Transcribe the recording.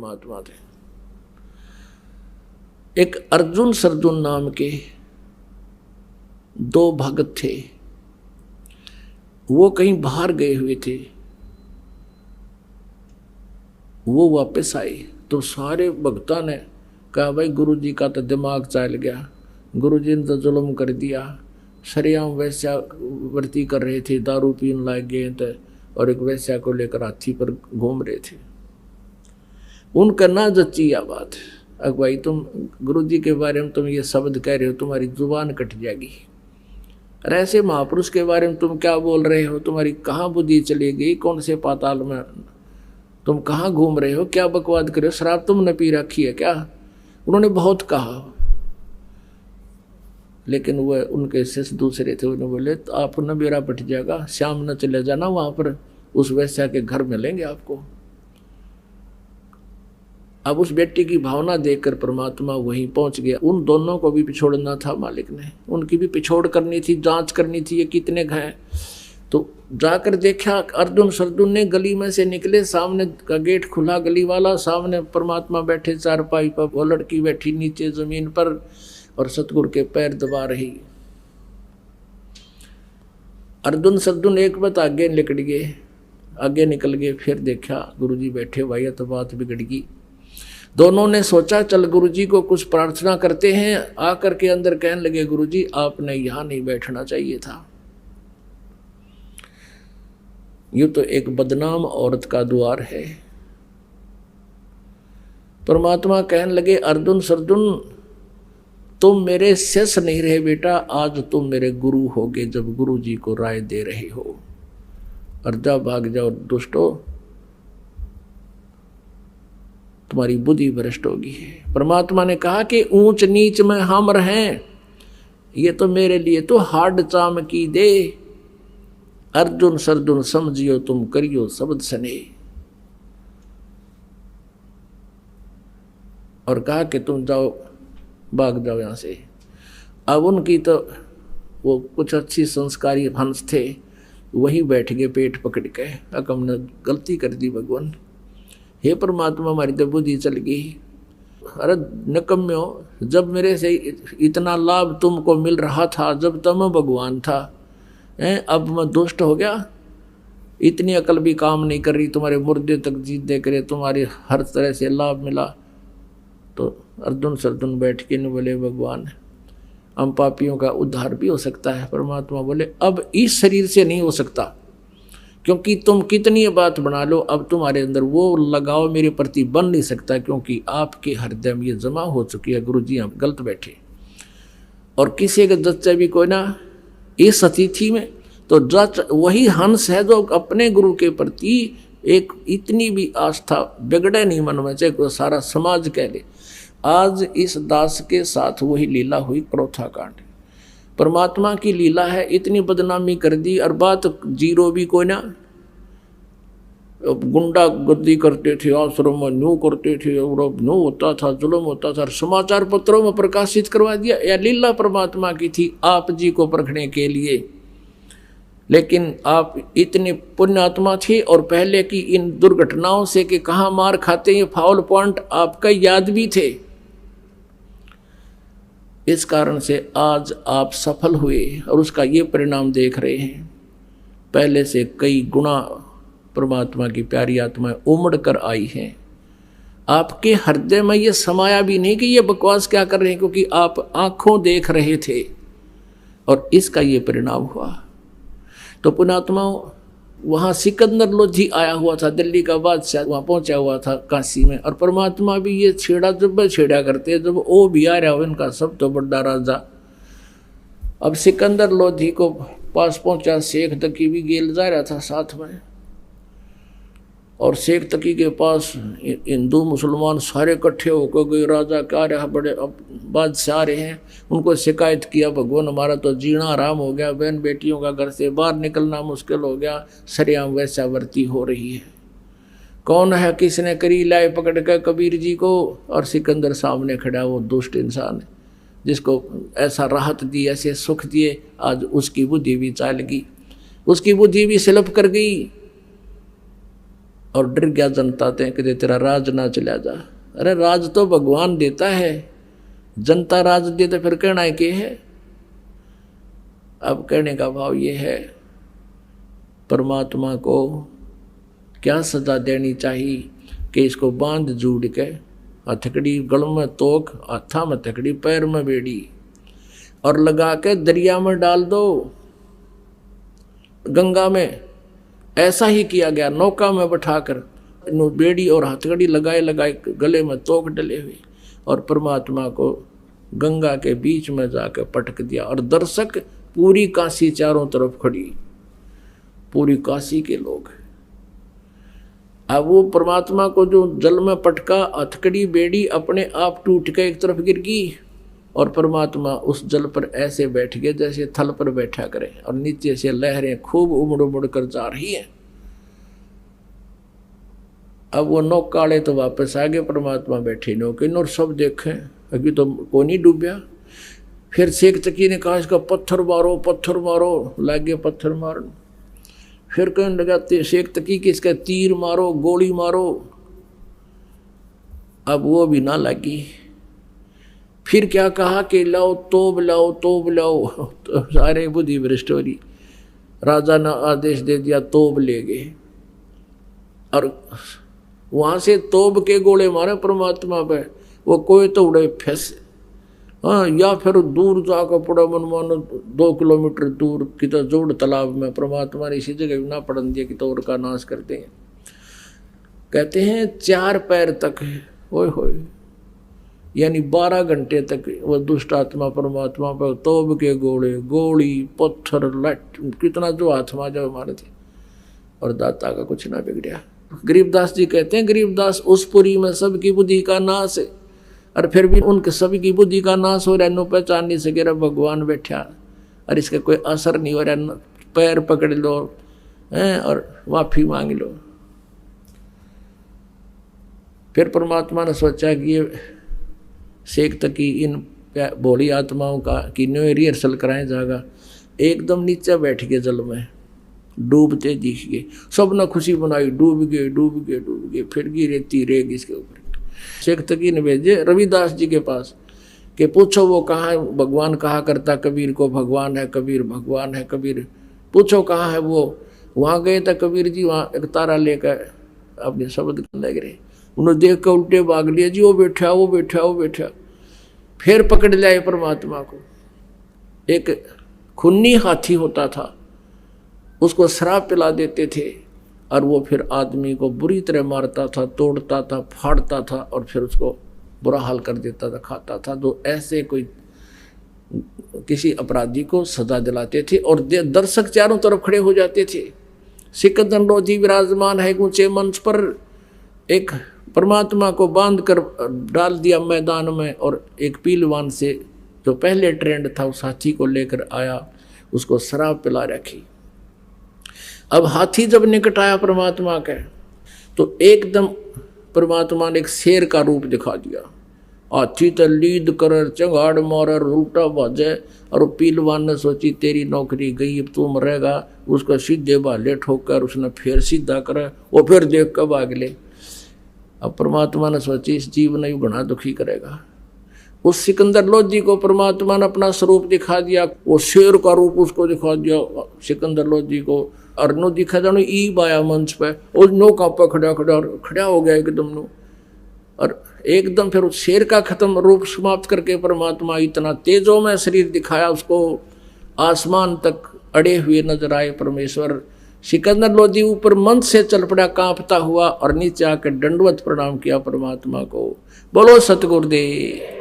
परमात्मा थे। एक अर्जुन सरजुन नाम के दो भगत थे, वो कहीं बाहर गए हुए थे। वो वापस आए तो सारे भक्तों ने कहा भाई गुरु जी का तो दिमाग चल गया, गुरु जी ने तो जुल्म कर दिया, सरेआम वैश्या वर्ती कर रहे थे, दारू पीने लग गए थे और एक वैश्या को लेकर हाथी पर घूम रहे थे। उनका ना जच्ची यह बात, अब भाई तुम गुरु जी के बारे में तुम ये शब्द कह रहे हो, तुम्हारी जुबान कट जाएगी। अरे ऐसे महापुरुष के बारे में तुम क्या बोल रहे हो, तुम्हारी कहाँ बुद्धि चली गई, कौन से पाताल में तुम कहाँ घूम रहे हो, क्या बकवाद कर रहे हो, शराब तुमने पी रखी है क्या। उन्होंने बहुत कहा, लेकिन वह उनके शिष्य दूसरे थे, उन्होंने बोले तो आप न बेरा पट जाएगा, शाम न चले जाना, वहां पर उस वैश्या के घर मिलेंगे आपको। अब उस बेटी की भावना देखकर परमात्मा वहीं पहुंच गया। उन दोनों को भी पिछोड़ना था मालिक ने, उनकी भी पिछोड़ करनी थी, जांच करनी थी ये कितने हैं। तो जाकर देखा अर्जुन सरजुन ने गली में से निकले, सामने का गेट खुला गली वाला, सामने परमात्मा बैठे चारपाई पर, वो लड़की बैठी नीचे जमीन पर और सतगुरु के पैर दबा रही। अर्जुन सरजुन एक बात आगे निकल गए, आगे निकल गए, फिर देखा गुरुजी बैठे, भाई तो बात बिगड़ गई। दोनों ने सोचा चल गुरुजी को कुछ प्रार्थना करते हैं, आकर के अंदर कहने लगे गुरुजी आपने यहां नहीं बैठना चाहिए था, यूं तो एक बदनाम औरत का द्वार है। परमात्मा कहने लगे अर्जुन सरजुन तुम मेरे शिष्य नहीं रहे बेटा, आज तुम मेरे गुरु होगे जब गुरु जी को राय दे रहे हो। अर्जा भाग जाओ दुष्टो, तुम्हारी बुद्धि भ्रष्ट होगी। परमात्मा ने कहा कि ऊंच नीच में हम रहें, ये तो मेरे लिए तो हार्ड चाम की दे। अर्जुन सरजुन समझियो तुम करियो शब्द सने, और कहा कि तुम जाओ भाग जाओ यहां से। अब उनकी तो वो कुछ अच्छी संस्कारी हंस थे, वही बैठ गए पेट पकड़ के, अब हमने गलती कर दी भगवान, हे परमात्मा हमारी तो बुद्धि चल गई। अरे निकम्यो, जब मेरे से इतना लाभ तुमको मिल रहा था, जब तुम भगवान था, अब मैं दुष्ट हो गया, इतनी अकल भी काम नहीं कर रही, तुम्हारे मुर्दे तक जीत दे करे, तुम्हारे हर तरह से लाभ मिला। तो अर्जुन सरजुन बैठ के न बोले भगवान हम पापियों का उद्धार भी हो सकता है। परमात्मा बोले अब इस शरीर से नहीं हो सकता, क्योंकि तुम कितनी बात बना लो, अब तुम्हारे अंदर वो लगाव मेरे प्रति बन नहीं सकता, क्योंकि आपके हृदय में ये जमा हो चुकी है। गुरु जी हम गलत बैठे, और किसी के जच्चे भी कोई ना इस अतिथि में, तो जच वही हंस है जो अपने गुरु के प्रति एक इतनी भी आस्था बिगड़े नहीं मन में, चाहे कोई सारा समाज कह ले। आज इस दास के साथ वही लीला हुई, क्रोथा कांड। परमात्मा की लीला है, इतनी बदनामी कर दी, और बात जीरो भी कोई ना, गुंडा गर्दी करते थे, आश्रम में न्यू करते थे, और न्यू होता था, जुल्म होता था, समाचार पत्रों में प्रकाशित करवा दिया। यह लीला परमात्मा की थी आप जी को परखने के लिए। लेकिन आप इतने पुण्यात्मा थे, और पहले की इन दुर्घटनाओं से कि कहाँ मार खाते, ये फाउल पॉइंट आपका याद भी थे। इस कारण से आज आप सफल हुए और उसका ये परिणाम देख रहे हैं। पहले से कई गुना परमात्मा की प्यारी आत्माएं उमड़ कर आई हैं। आपके हृदय में ये समाया भी नहीं कि ये बकवास क्या कर रहे हैं, क्योंकि आप आंखों देख रहे थे, और इसका ये परिणाम हुआ। तो पुण्यात्माओं, वहाँ सिकंदर लोधी आया हुआ था, दिल्ली का बादशाह वहाँ पहुँचा हुआ था काशी में, और परमात्मा भी ये छेड़ा जब छेड़ा करते, जब वो भी आ रहा हो इनका सब तो बड़ा राजा। अब सिकंदर लोधी को पास पहुँचा, शेख तकी भी गेल जा रहा था साथ में, और शेख तकी के पास हिंदू मुसलमान सारे इकट्ठे होकर गए, राजा क्या रहा, बड़े अब बादशाह रहे हैं, उनको शिकायत किया भगवान हमारा तो जीना आराम हो गया, बहन बेटियों का घर से बाहर निकलना मुश्किल हो गया, सरेआम वैश्यावर्ती हो रही है। कौन है, किसने करी, लाए पकड़ कर कबीर जी को, और सिकंदर सामने खड़ा, वो दुष्ट इंसान है जिसको ऐसा राहत दी, ऐसे सुख दिए, आज उसकी बुद्धि भी चाल गई, उसकी बुद्धि भी स्लिप कर गई, और डर गया जनता ते कि तेरा राज ना चला जा। अरे राज तो भगवान देता है, जनता राज दे तो फिर कहना है कि है। अब कहने का भाव ये है, परमात्मा को क्या सजा देनी चाहिए कि इसको बांध जूड़ के, हथकड़ी गल में तोक, हाथा में हथकड़ी, पैर में बेड़ी, और लगा के दरिया में डाल दो, गंगा में। ऐसा ही किया गया, नौका में बैठाकर बेड़ी और हथकड़ी लगाए लगाए गले में तोक डले हुए, और परमात्मा को गंगा के बीच में जाकर पटक दिया। और दर्शक पूरी काशी चारों तरफ खड़ी, पूरी काशी के लोग। अब वो परमात्मा को जो जल में पटका, हथकड़ी बेड़ी अपने आप टूट के एक तरफ गिर गई, और परमात्मा उस जल पर ऐसे बैठ गए जैसे थल पर बैठा करे, और नीचे से लहरें खूब उमड़ उमड़ कर जा रही हैं। अब वो नौकाले तो वापस आ गए, परमात्मा बैठे नौके और सब देखे, अभी तो को नहीं डूबया। फिर शेख तकी ने कहा इसका पत्थर मारो, पत्थर मारो, लागे पत्थर मारन। फिर कहने लगा शेख तकी कि इसका तीर मारो, गोली मारो। अब वो भी ना लगी। फिर क्या कहा कि लाओ तोब लाओ, तोब लाओ। तो सारे बुद्धि भ्रष्ट हो रही। राजा ने आदेश दे दिया, तोब ले गए, और वहां से तोब के गोले मारे परमात्मा पे। वो कोई तो उड़े फंस, हाँ, या फिर दूर जाकर पड़ा, मन मानो 2 किलोमीटर दूर की तो जोड़ तालाब में परमात्मा ने इसी जगह ना पड़न दिया कि तो और का नाश करते हैं। कहते हैं 4 पैर तक है, ओए होए, यानी 12 घंटे तक वो दुष्ट आत्मा परमात्मा पर तोब के गोले, गोली, पत्थर, लट, कितना जो आत्मा जब मारे थे, और दाता का कुछ ना बिगड़िया। गरीबदास जी कहते हैं, गरीबदास उस पुरी में सबकी बुद्धि का नाश है, और फिर भी उनके सभी की बुद्धि का नाश हो रहा है, नो पहचान नहीं सके रहा भगवान बैठा, और इसका कोई असर नहीं हो रहा। पैर पकड़ लो हैं और माफी मांग लो। फिर परमात्मा ने सोचा कि ये शेख तकी इन भोली आत्माओं का कि न्यू रिहर्सल कराए जाएगा। एकदम नीचे बैठ गए जल में, डूबते दिख गए, सब ने खुशी बनाई, डूब गए डूब गए डूब गए। फिर गी रेती रेग इसके ऊपर। शेख तकी ने भेजे रविदास जी के पास कि पूछो वो कहाँ है, भगवान कहा करता कबीर को, भगवान है कबीर, भगवान है कबीर, पूछो कहाँ है वो। वहाँ गए तो कबीर जी वहाँ एक तारा लेकर अपने शब्द लग रहे, उन्होंने देख कर उल्टे भाग लिया जी, वो बैठा वो बैठा वो बैठा। फिर पकड़ लिया परमात्मा को। एक खूनी हाथी होता था, उसको शराब पिला देते थे, और वो फिर आदमी को बुरी तरह मारता था, तोड़ता था, फाड़ता था, और फिर उसको बुरा हाल कर देता था, खाता था। तो ऐसे कोई किसी अपराधी को सजा दिलाते थे, और दर्शक चारों तरफ खड़े हो जाते थे। सिकंदर लोधी विराजमान है ऊंचे मंच पर, एक परमात्मा को बांध कर डाल दिया मैदान में, और एक पीलवान से जो पहले ट्रेंड था उस हाथी को लेकर आया, उसको शराब पिला रखी। अब हाथी जब निकट आया परमात्मा के, तो एकदम परमात्मा ने एक शेर का रूप दिखा दिया। हाथी तो लीद कर चंगाड़ मार उल्टा भाजे, और पीलवान ने सोची तेरी नौकरी गई, अब तू मरेगा। उसको सीधे भाले ठोकर उसने फिर सीधा करा, वो फिर देख कर भाग ले। अब परमात्मा ने सोची इस जीव ने घना दुखी करेगा। उस सिकंदर लोधी को परमात्मा ने अपना स्वरूप दिखा दिया, वो शेर का रूप उसको दिखा दिया सिकंदर लोधी को। और नो दिखा जानो ईब आया मंच पे, उस नौका पर खड़ा हो गया एकदम नो, और एकदम फिर उस शेर का खत्म रूप समाप्त करके परमात्मा इतना तेजों में शरीर दिखाया, उसको आसमान तक अड़े हुए नजर आए परमेश्वर। सिकंदर लोधी ऊपर मंच से चल पड़ा कांपता हुआ, और नीचे आकर दंडवत प्रणाम किया परमात्मा को। बोलो सतगुरुदेव।